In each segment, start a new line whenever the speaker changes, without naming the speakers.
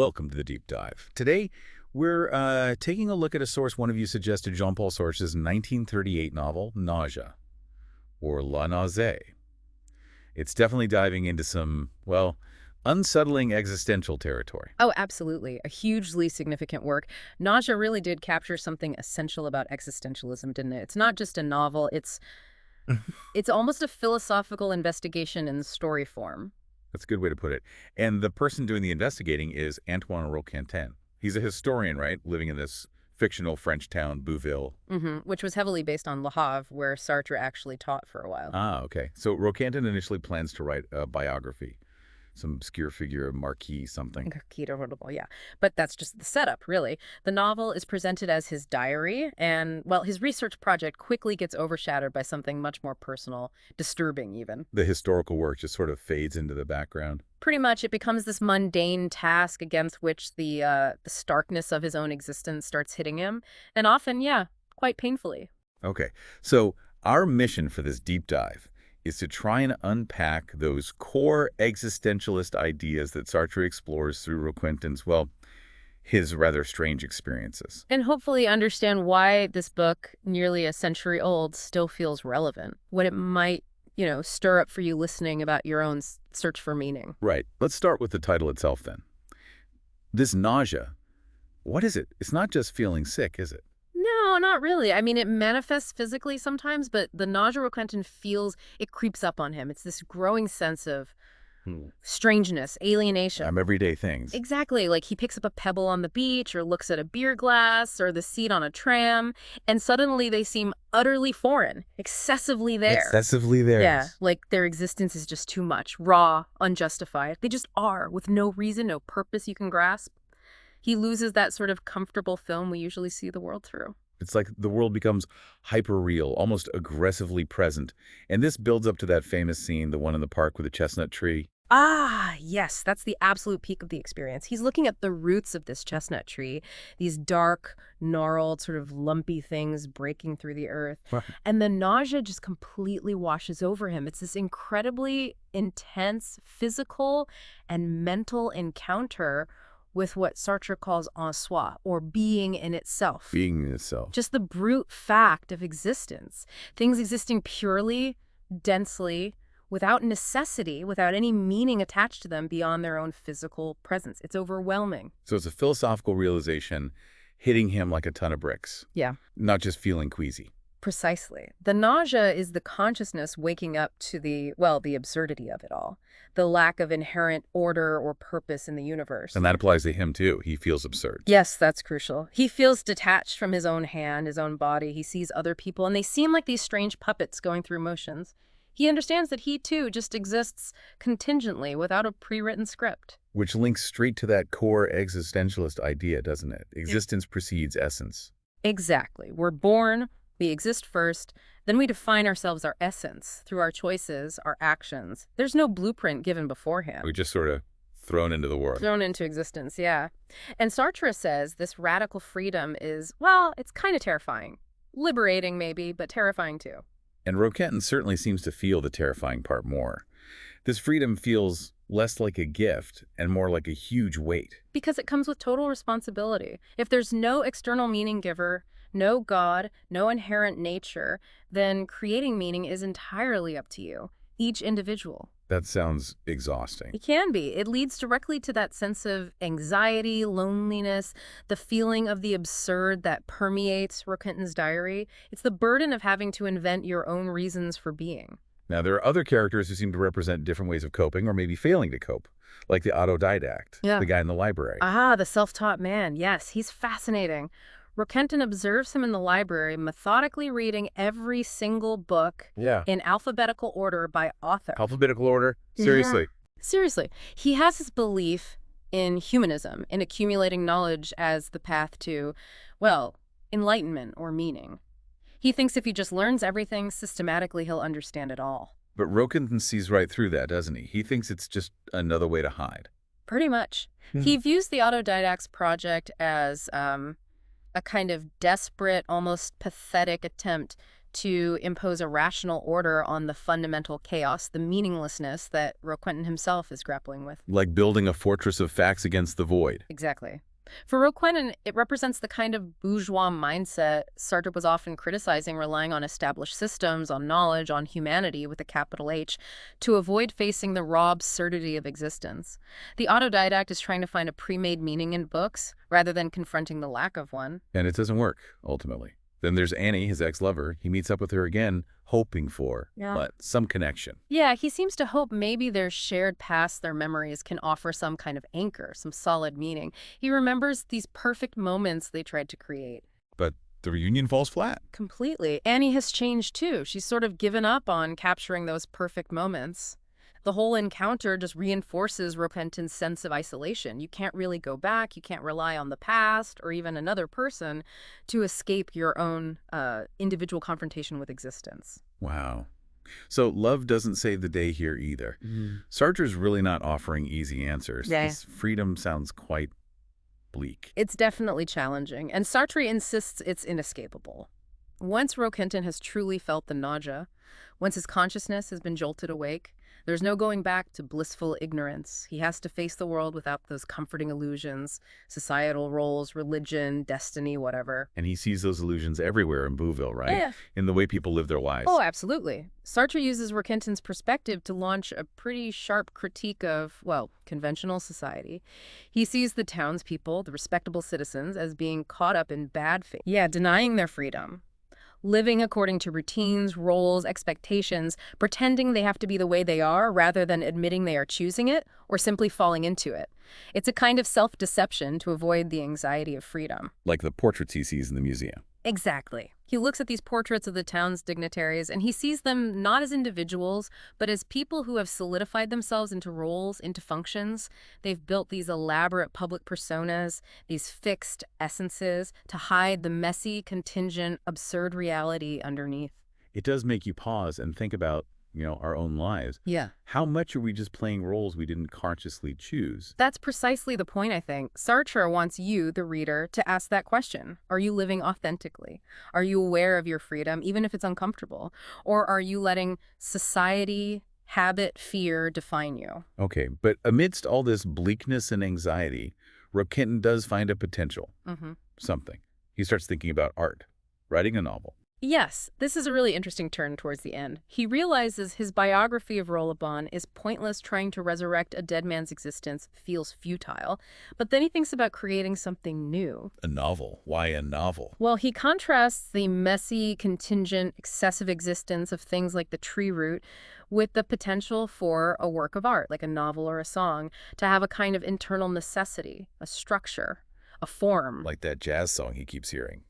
Welcome to the Deep Dive. Today, we're taking a look at a source one of you suggested, Jean-Paul Sartre's 1938 novel, Nausea, or La Nausea. It's definitely diving into some, well, unsettling existential territory.
Oh, absolutely. A hugely significant work. Nausea really did capture something essential about existentialism, didn't it? It's not just a novel, it's almost a philosophical investigation in story form.
That's a good way to put it. And the person doing the investigating is Antoine Roquentin. He's a historian, right? Living in this fictional French town, Bouville.
Which was heavily based on Le Havre, where Sartre actually taught for a while.
Ah, okay. So Roquentin initially plans to write a biography. Some obscure figure, Marquis something.
Yeah. But that's just the setup, really. The novel is presented as his diary, and, well, his research project quickly gets overshadowed by something much more personal, disturbing even.
The historical work just sort of fades into the background.
Pretty much, it becomes this mundane task against which the starkness of his own existence starts hitting him, and often, yeah, quite painfully.
Okay, so our mission for this deep dive is to try and unpack those core existentialist ideas that Sartre explores through Roquentin's, well, his rather strange experiences.
And hopefully understand why this book, nearly a century old, still feels relevant. What it might, stir up for you listening about your own search for meaning.
Right. Let's start with the title itself then. This nausea, what is it? It's not just feeling sick, is it?
No, not really. I mean, it manifests physically sometimes, but the nausea Roquentin feels, it creeps up on him. It's this growing sense of strangeness, alienation.
Everyday things.
Exactly. Like he picks up a pebble on the beach or looks at a beer glass or the seat on a tram, and suddenly they seem utterly foreign, excessively there.
Excessively there.
Yeah, like their existence is just too much, raw, unjustified. They just are, with no reason, no purpose you can grasp. He loses that sort of comfortable film we usually see the world through.
It's like the world becomes hyper-real, almost aggressively present. And this builds up to that famous scene, the one in the park with the chestnut tree.
Ah, yes, that's the absolute peak of the experience. He's looking at the roots of this chestnut tree, these dark, gnarled, sort of lumpy things breaking through the earth.
Right.
And the nausea just completely washes over him. It's this incredibly intense physical and mental encounter with what Sartre calls en soi, or being in itself.
Being in itself.
Just the brute fact of existence. Things existing purely, densely, without necessity, without any meaning attached to them beyond their own physical presence. It's overwhelming.
So it's a philosophical realization hitting him like a ton of bricks.
Yeah.
Not just feeling queasy.
Precisely. The nausea is the consciousness waking up to the absurdity of it all. The lack of inherent order or purpose in the universe.
And that applies to him, too. He feels absurd.
Yes, that's crucial. He feels detached from his own hand, his own body. He sees other people, and they seem like these strange puppets going through motions. He understands that he, too, just exists contingently without a pre-written script.
Which links straight to that core existentialist idea, doesn't it? Existence precedes essence.
Exactly. We're born, we exist first, then we define ourselves, our essence, through our choices, our actions. There's no blueprint given beforehand.
We're just sort of thrown into the world.
Thrown into existence, yeah. And Sartre says this radical freedom is, well, it's kind of terrifying. Liberating, maybe, but terrifying, too.
And Roquentin certainly seems to feel the terrifying part more. This freedom feels less like a gift and more like a huge weight.
Because it comes with total responsibility. If there's no external meaning giver, no God, no inherent nature, then creating meaning is entirely up to you, each individual.
That sounds exhausting.
It can be. It leads directly to that sense of anxiety, loneliness, the feeling of the absurd that permeates Roquentin's diary. It's the burden of having to invent your own reasons for being.
Now, there are other characters who seem to represent different ways of coping or maybe failing to cope, like the autodidact, the guy in the library.
Ah, the self-taught man. Yes, he's fascinating. Roquentin observes him in the library, methodically reading every single book in alphabetical order by author.
Alphabetical order? Seriously?
Yeah. Seriously. He has this belief in humanism, in accumulating knowledge as the path to, well, enlightenment or meaning. He thinks if he just learns everything systematically, he'll understand it all.
But Roquentin sees right through that, doesn't he? He thinks it's just another way to hide.
Pretty much. He views the autodidact's project as a kind of desperate, almost pathetic attempt to impose a rational order on the fundamental chaos, the meaninglessness that Roquentin himself is grappling with.
Like building a fortress of facts against the void.
Exactly. For Roquentin, it represents the kind of bourgeois mindset Sartre was often criticizing, relying on established systems, on knowledge, on humanity with a capital H, to avoid facing the raw absurdity of existence. The autodidact is trying to find a pre-made meaning in books, rather than confronting the lack of one.
And it doesn't work, ultimately. Then there's Annie, his ex-lover. He meets up with her again, hoping for some connection.
Yeah, he seems to hope maybe their shared past, their memories, can offer some kind of anchor, some solid meaning. He remembers these perfect moments they tried to create.
But the reunion falls flat.
Completely. Annie has changed too. She's sort of given up on capturing those perfect moments. The whole encounter just reinforces Roquentin's sense of isolation. You can't really go back. You can't rely on the past or even another person to escape your own individual confrontation with existence.
Wow. So love doesn't save the day here either. Sartre's really not offering easy answers.
Yeah.
This freedom sounds quite bleak.
It's definitely challenging, and Sartre insists it's inescapable. Once Roquentin has truly felt the nausea, once his consciousness has been jolted awake, there's no going back to blissful ignorance. He has to face the world without those comforting illusions, societal roles, religion, destiny, whatever.
And he sees those illusions everywhere in Bouville, right?
Yeah.
In the way people live their lives.
Oh, absolutely. Sartre uses Roquentin's perspective to launch a pretty sharp critique of, well, conventional society. He sees the townspeople, the respectable citizens, as being caught up in bad faith. Yeah, denying their freedom. Living according to routines, roles, expectations, pretending they have to be the way they are rather than admitting they are choosing it or simply falling into it. It's a kind of self-deception to avoid the anxiety of freedom.
Like the portraits he sees in the museum.
Exactly. He looks at these portraits of the town's dignitaries and he sees them not as individuals, but as people who have solidified themselves into roles, into functions. They've built these elaborate public personas, these fixed essences to hide the messy, contingent, absurd reality underneath.
It does make you pause and think about, our own lives.
Yeah.
How much are we just playing roles we didn't consciously choose?
That's precisely the point, I think. Sartre wants you, the reader, to ask that question. Are you living authentically? Are you aware of your freedom, even if it's uncomfortable? Or are you letting society, habit, fear define you?
Okay, but amidst all this bleakness and anxiety, Roquentin does find a potential. Something. He starts thinking about art, writing a novel.
Yes, this is a really interesting turn towards the end. He realizes his biography of Rolabon is pointless. Trying to resurrect a dead man's existence feels futile. But then he thinks about creating something new.
A novel? Why a novel?
Well, he contrasts the messy, contingent, excessive existence of things like the tree root with the potential for a work of art, like a novel or a song, to have a kind of internal necessity, a structure, a form.
Like that jazz song he keeps hearing.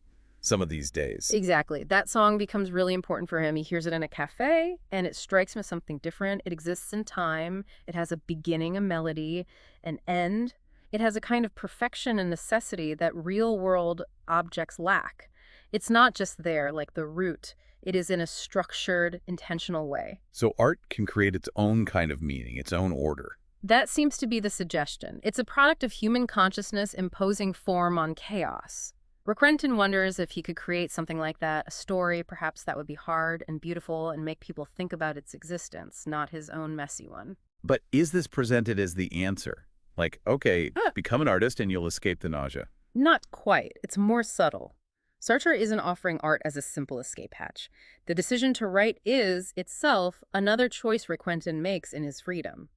Some of these days.
Exactly. That song becomes really important for him. He hears it in a cafe, and it strikes him as something different. It exists in time. It has a beginning, a melody, an end. It has a kind of perfection and necessity that real-world objects lack. It's not just there, like the root. It is in a structured, intentional way.
So art can create its own kind of meaning, its own order.
That seems to be the suggestion. It's a product of human consciousness imposing form on chaos. Roquentin wonders if he could create something like that, a story perhaps that would be hard and beautiful and make people think about its existence, not his own messy one.
But is this presented as the answer? Like, okay, become an artist and you'll escape the nausea.
Not quite. It's more subtle. Sartre isn't offering art as a simple escape hatch. The decision to write is, itself, another choice Roquentin makes in his freedom.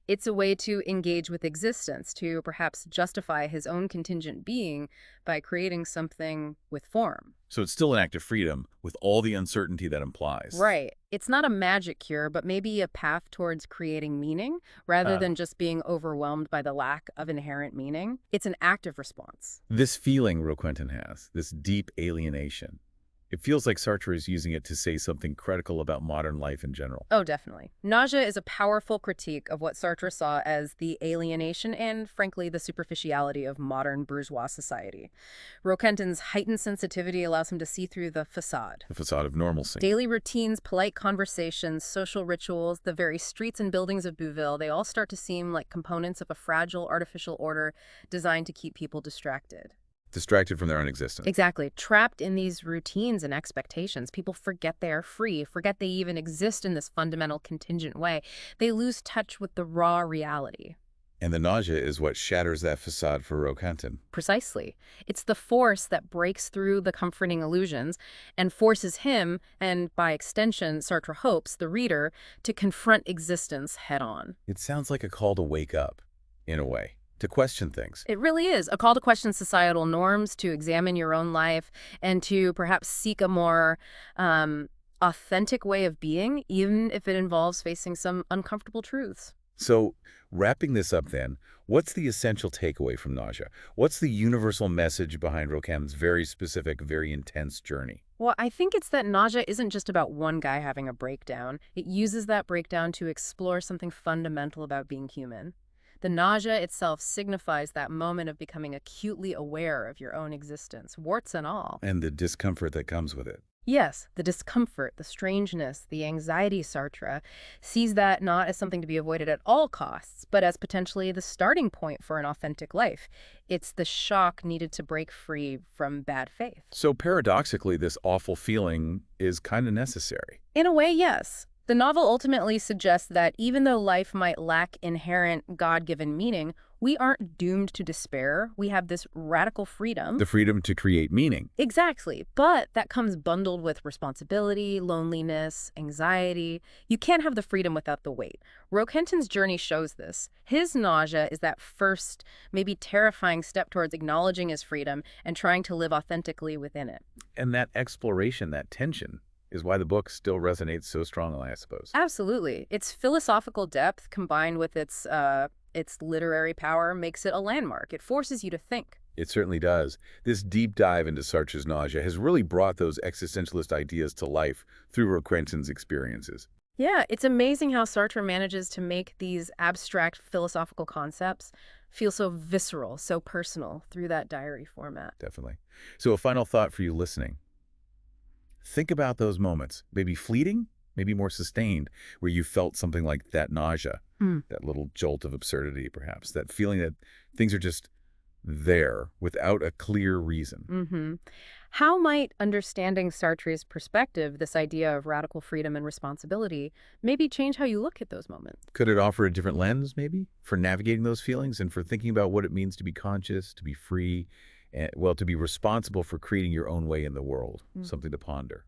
It's a way to engage with existence, to perhaps justify his own contingent being by creating something with form.
So it's still an act of freedom with all the uncertainty that implies.
Right. It's not a magic cure, but maybe a path towards creating meaning rather than just being overwhelmed by the lack of inherent meaning. It's an active response.
This feeling Roquentin has, this deep alienation, it feels like Sartre is using it to say something critical about modern life in general.
Oh, definitely. Nausea is a powerful critique of what Sartre saw as the alienation and, frankly, the superficiality of modern bourgeois society. Roquentin's heightened sensitivity allows him to see through the facade.
The facade of normalcy.
Daily routines, polite conversations, social rituals, the very streets and buildings of Bouville, they all start to seem like components of a fragile artificial order designed to keep people distracted.
Distracted from their own existence.
Exactly. Trapped in these routines and expectations, people forget they are free, forget they even exist in this fundamental contingent way. They lose touch with the raw reality.
And the nausea is what shatters that facade for Roquentin.
Precisely. It's the force that breaks through the comforting illusions and forces him, and by extension, Sartre hopes, the reader, to confront existence head-on.
It sounds like a call to wake up, in a way, to question things.
It really is a call to question societal norms, to examine your own life, and to perhaps seek a more authentic way of being, even if it involves facing some uncomfortable truths.
So, wrapping this up then, what's the essential takeaway from Nausea? What's the universal message behind Roquentin's very specific, very intense journey?
Well, I think it's that nausea isn't just about one guy having a breakdown. It uses that breakdown to explore something fundamental about being human. The nausea itself signifies that moment of becoming acutely aware of your own existence, warts and all.
And the discomfort that comes with it.
Yes, the discomfort, the strangeness, the anxiety. Sartre sees that not as something to be avoided at all costs, but as potentially the starting point for an authentic life. It's the shock needed to break free from bad faith.
So paradoxically, this awful feeling is kind of necessary.
In a way, yes. The novel ultimately suggests that even though life might lack inherent God-given meaning, we aren't doomed to despair. We have this radical freedom.
The freedom to create meaning.
Exactly. But that comes bundled with responsibility, loneliness, anxiety. You can't have the freedom without the weight. Roquentin's journey shows this. His nausea is that first, maybe terrifying step towards acknowledging his freedom and trying to live authentically within it.
And that exploration, that tension, is why the book still resonates so strongly, I suppose.
Absolutely. Its philosophical depth combined with its literary power makes it a landmark. It forces you to think.
It certainly does. This deep dive into Sartre's Nausea has really brought those existentialist ideas to life through Roquentin's experiences.
Yeah, it's amazing how Sartre manages to make these abstract philosophical concepts feel so visceral, so personal through that diary format.
Definitely. So a final thought for you listening. Think about those moments, maybe fleeting, maybe more sustained, where you felt something like that nausea, that little jolt of absurdity, perhaps, that feeling that things are just there without a clear reason.
How might understanding Sartre's perspective, this idea of radical freedom and responsibility, maybe change how you look at those moments?
Could it offer a different lens, maybe, for navigating those feelings and for thinking about what it means to be conscious, to be free, and, well, to be responsible for creating your own way in the world? Something to ponder.